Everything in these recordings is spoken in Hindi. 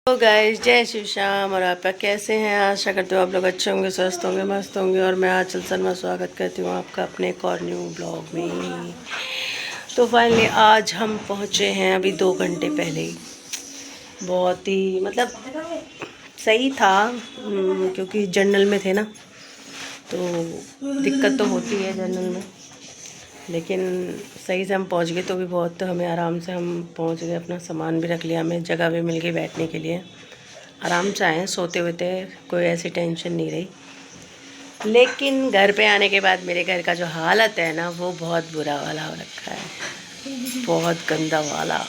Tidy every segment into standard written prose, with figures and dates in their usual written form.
तो गाइस, जय श्री श्याम। और आप कैसे हैं? आशा करते हो आप लोग अच्छे होंगे, स्वस्थ होंगे, मस्त होंगे। और मैं आंचल शर्मा स्वागत करती हूँ आपका अपने एक और न्यू ब्लॉग में। तो फाइनली आज हम पहुँचे हैं अभी 2 घंटे पहले ही। बहुत ही सही था, क्योंकि जर्नल में थे ना, तो दिक्कत तो होती है जर्नल में, लेकिन सही से हम पहुंच गए। तो भी बहुत हमें आराम से हम पहुंच गए, अपना सामान भी रख लिया, हमें जगह भी मिल गई बैठने के लिए। आराम से आए, सोते हुए थे, कोई ऐसी टेंशन नहीं रही। लेकिन घर पे आने के बाद मेरे घर का जो हालत है ना, वो बहुत बुरा वाला हो रखा है, बहुत गंदा वाला।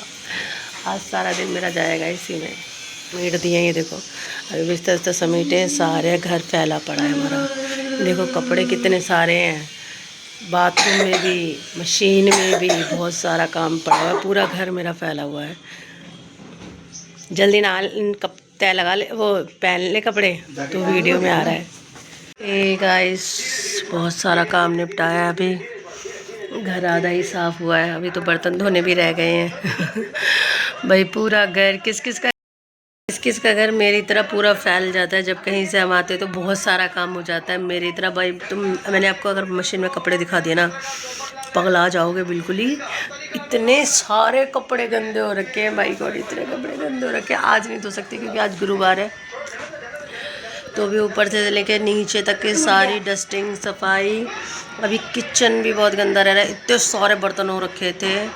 आज सारा दिन मेरा जाएगा इसी में। समेट दिए, ये देखो, अभी बिस्तर उस्तर समेटे, सारे घर फैला पड़ा है हमारा। देखो कपड़े कितने सारे हैं, बाथरूम में भी, मशीन में भी बहुत सारा काम पड़ा हुआ है। पूरा घर मेरा फैला हुआ है। जल्दी ना कप तय लगा ले, वो पहन ले कपड़े, तो वीडियो में आ रहा है। ए गाइस, बहुत सारा काम निपटाया। अभी घर आधा ही साफ हुआ है, अभी तो बर्तन धोने भी रह गए हैं। भाई पूरा घर किस का घर मेरी तरह पूरा फैल जाता है। जब कहीं से हम आते तो बहुत सारा काम हो जाता है मेरी तरह। भाई मैंने आपको अगर मशीन में कपड़े दिखा दिए ना, पगला जाओगे बिल्कुल ही। इतने सारे कपड़े गंदे हो रखे हैं भाई गॉड, इतने कपड़े गंदे हो रखे हैं। आज नहीं धो सकती क्योंकि आज गुरुवार है। तो भी ऊपर से लेके नीचे तक की सारी डस्टिंग सफाई। अभी किचन भी बहुत गंदा रह रहा है, इतने सारे बर्तन हो रखे थे,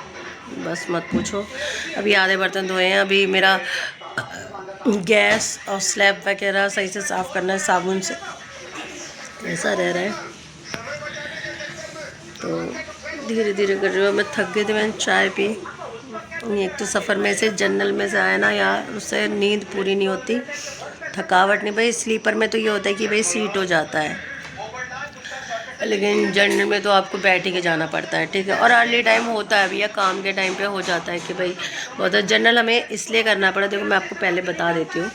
बस मत पूछो। अभी आधे बर्तन धोए हैं। अभी मेरा गैस और स्लैब वगैरह सही से साफ़ करना है साबुन से, ऐसा रह रहा है। तो धीरे धीरे कर रही हूँ। मैं थक गई थी, मैंने चाय पी। एक तो सफ़र में से जर्नल में से आया ना यार, उससे नींद पूरी नहीं होती, थकावट नहीं। भाई स्लीपर में तो ये होता है कि भाई सीट हो जाता है, लेकिन जर्नल में तो आपको बैठ ही के जाना पड़ता है, ठीक है। और अर्ली टाइम होता है भैया, काम के टाइम पे हो जाता है कि भाई बहुत। जर्नल हमें इसलिए करना पड़ा, देखो मैं आपको पहले बता देती हूँ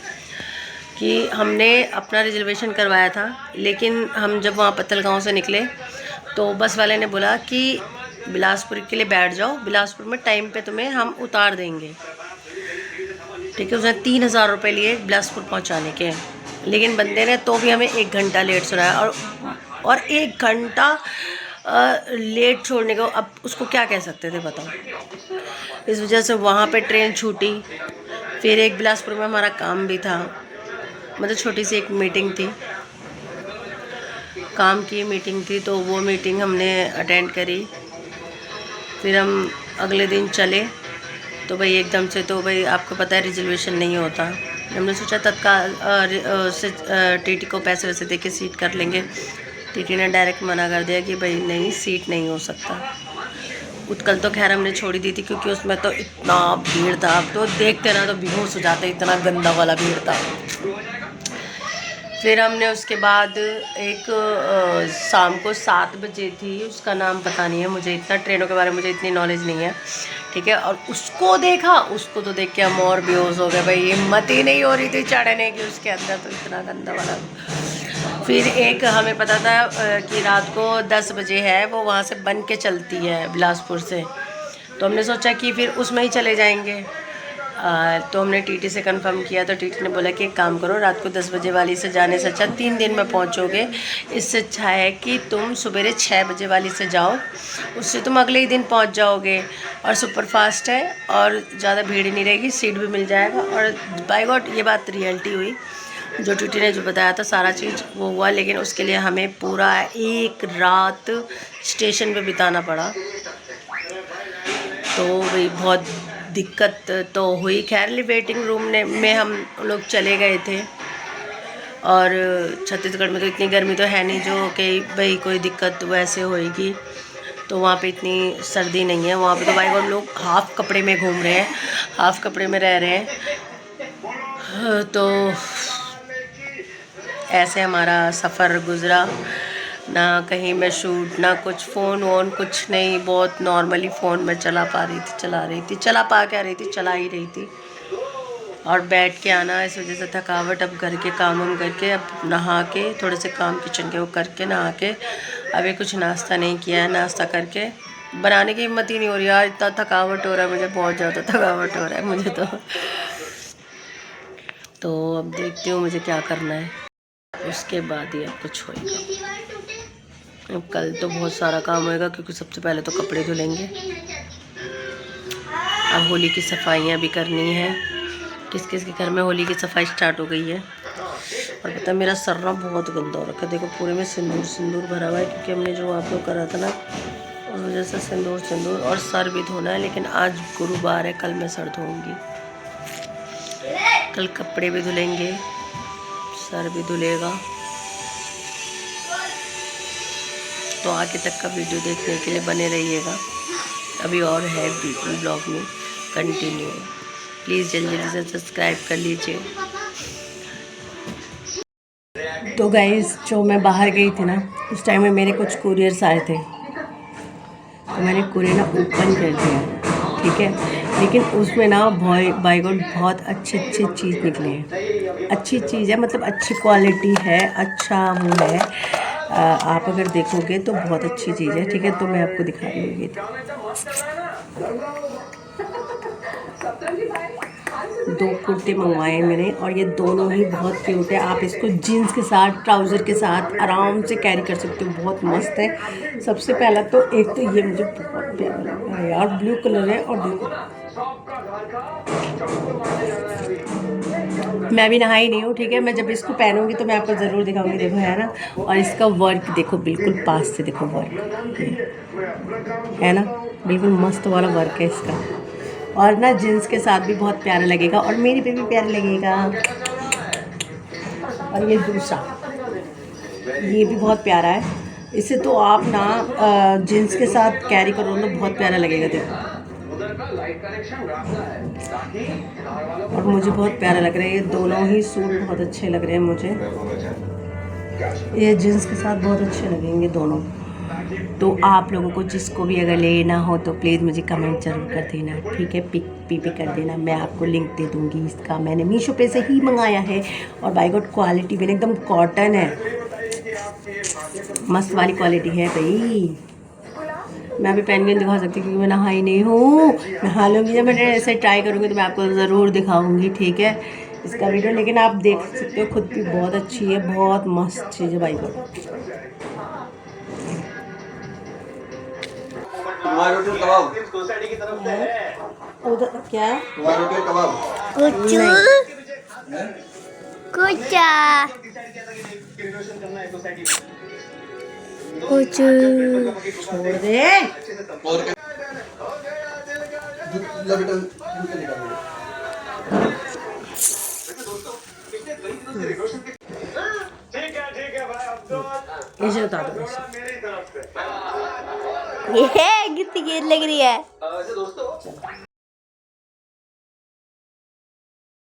कि हमने अपना रिजर्वेशन करवाया था, लेकिन हम जब वहाँ पत्तलगांव से निकले तो बस वाले ने बोला कि बिलासपुर के लिए बैठ जाओ, बिलासपुर में टाइम पे तुम्हें हम उतार देंगे, ठीक है। उसने 3,000 रुपये लिए बिलासपुर पहुँचाने के, लेकिन बंदे ने तो भी हमें 1 घंटा लेट सुनाया। और 1 घंटा लेट छोड़ने को अब उसको क्या कह सकते थे बताओ। इस वजह से वहाँ पे ट्रेन छूटी। फिर एक बिलासपुर में हमारा काम भी था, छोटी सी एक मीटिंग थी, काम की मीटिंग थी, तो वो मीटिंग हमने अटेंड करी। फिर हम अगले दिन चले, तो भाई एकदम से तो भाई आपको पता है रिजर्वेशन नहीं होता। हमने सोचा तत्काल से टीटी को पैसे वैसे दे के सीट कर लेंगे। टीटी ने डायरेक्ट मना कर दिया कि भाई नहीं, सीट नहीं हो सकता। उत्कल तो खैर हमने छोड़ी दी थी, क्योंकि उसमें तो इतना भीड़ था, आप तो देखते ना तो बेहोश हो जाते, इतना गंदा वाला भीड़ था। फिर हमने उसके बाद एक शाम को 7 बजे थी, उसका नाम पता नहीं है मुझे, इतना ट्रेनों के बारे में मुझे इतनी नॉलेज नहीं है, ठीक है। और उसको देखा, उसको तो देख के हम और बेहोश हो गए भाई, हिम्मत ही नहीं हो रही थी चढ़ने की उसके अंदर, तो इतना गंदा वाला। फिर एक हमें पता था कि रात को 10 बजे है, वो वहाँ से बन के चलती है बिलासपुर से, तो हमने सोचा कि फिर उसमें ही चले जाएंगे। तो हमने टीटी से कंफर्म किया, तो टीटी ने बोला कि एक काम करो, रात को 10 बजे वाली से जाने से अच्छा 3 दिन में पहुंचोगे, इससे अच्छा है कि तुम सवेरे 6 बजे वाली से जाओ, उससे तुम अगले ही दिन पहुंच जाओगे। और सुपर फास्ट है और ज़्यादा भीड़ नहीं रहेगी, सीट भी मिल जाएगा। और बाय गॉड ये बात रियलिटी हुई, जो टीटी ने जो बताया था सारा चीज़ वो हुआ। लेकिन उसके लिए हमें पूरा एक रात स्टेशन पे बिताना पड़ा, तो भाई बहुत दिक्कत तो हुई। खैर वेटिंग रूम में हम लोग चले गए थे। और छत्तीसगढ़ में तो इतनी गर्मी तो है नहीं जो कि भाई कोई दिक्कत वैसे होएगी, तो वहाँ पे इतनी सर्दी नहीं है। वहाँ पे तो भाई और लोग हाफ़ कपड़े में घूम रहे हैं, हाफ़ कपड़े में रह रहे हैं। तो ऐसे हमारा सफ़र गुज़रा, ना कहीं मैं शूट, ना कुछ, फ़ोन वोन कुछ नहीं, बहुत नॉर्मली फ़ोन में चला ही रही थी। और बैठ के आना, इस वजह से थकावट। अब घर के काम हम करके, अब नहा के, थोड़े से काम किचन के वो करके नहा के, अभी कुछ नाश्ता नहीं किया है। नाश्ता करके बनाने की हिम्मत ही नहीं हो रही यार, इतना थकावट हो रहा है मुझे, बहुत ज़्यादा थकावट हो रहा है मुझे तो। तो अब देखती हूँ मुझे क्या करना है, उसके बाद ही अब कुछ होएगा। अब कल तो बहुत सारा काम होएगा क्योंकि सबसे पहले तो कपड़े धुलेंगे। अब होली की सफाइयाँ भी करनी है। किस किस के घर में होली की सफाई स्टार्ट हो गई है। और पता है मेरा सर ना बहुत गंदा हो रखा है, देखो पूरे में सिंदूर भरा हुआ है क्योंकि हमने जो आप लोग करा था ना उस वजह से सिंदूर और सर भी धोना है। लेकिन आज गुरुवार है, कल मैं सर धोऊंगी, कल कपड़े भी धुलेंगे, सर भी धुलेगा। तो आगे तक का वीडियो देखने के लिए बने रहिएगा, अभी और है ब्लॉग में कंटिन्यू। प्लीज़ जल्दी से सब्सक्राइब कर लीजिए। तो गाइस जो मैं बाहर गई थी ना उस टाइम में मेरे कुछ कुरियर्स आए थे, तो मैंने कुरियर ना ओपन कर दिया, ठीक है। लेकिन उसमें ना बाय गॉड बहुत अच्छी चीज़ निकली है। अच्छी चीज़ है मतलब अच्छी क्वालिटी है, अच्छा वो है। आप अगर देखोगे तो बहुत अच्छी चीज़ है, ठीक है। तो मैं आपको दिखा रही हूँ, 2 कुर्ते मंगवाए मैंने और ये दोनों ही बहुत क्यूट है। आप इसको जीन्स के साथ ट्राउज़र के साथ आराम से कैरी कर सकते हो, बहुत मस्त है। सबसे पहला तो एक तो ये मुझे बहुत प्यारा लग रहा है यार, ब्लू कलर है और देखो मैं भी नहाई नहीं हूँ, ठीक है। मैं जब इसको पहनूंगी तो मैं आपको ज़रूर दिखाऊंगी, देखो है ना। और इसका वर्क देखो, बिल्कुल पास से देखो वर्क है ना, बिल्कुल मस्त वाला वर्क है इसका। और ना जीन्स के साथ भी बहुत प्यारा लगेगा और मेरे पे भी प्यारा लगेगा। और ये दूसरा, ये भी बहुत प्यारा है। इसे तो आप ना जीन्स के साथ कैरी करो तो बहुत प्यारा लगेगा, देखो। और मुझे बहुत प्यारा लग रहा है, ये दोनों ही सूट बहुत अच्छे लग रहे हैं मुझे। ये जीन्स के साथ बहुत अच्छे लगेंगे दोनों। तो आप लोगों को जिसको भी अगर लेना हो तो प्लीज़ मुझे कमेंट ज़रूर कर देना, ठीक है। पिक कर देना, मैं आपको लिंक दे दूँगी इसका। मैंने मीशो पे से ही मंगाया है और बाय गॉड क्वालिटी भी एकदम कॉटन है, मस्त वाली क्वालिटी है भाई। मैं अभी पहन के दिखा सकती हूँ क्योंकि मैं नहाई नहीं हूँ, नहा लूँगी जब मैं ऐसे ट्राई करूँगी तो मैं आपको ज़रूर दिखाऊँगी, ठीक है, इसका वीडियो। लेकिन आप देख सकते हो खुद भी बहुत अच्छी है, बहुत मस्त चीज़ है भाई गॉड। उधर क्या कबाब कुछ छोड़ दे। ऐसे बता दो, ये कितनी गेंद लग रही है।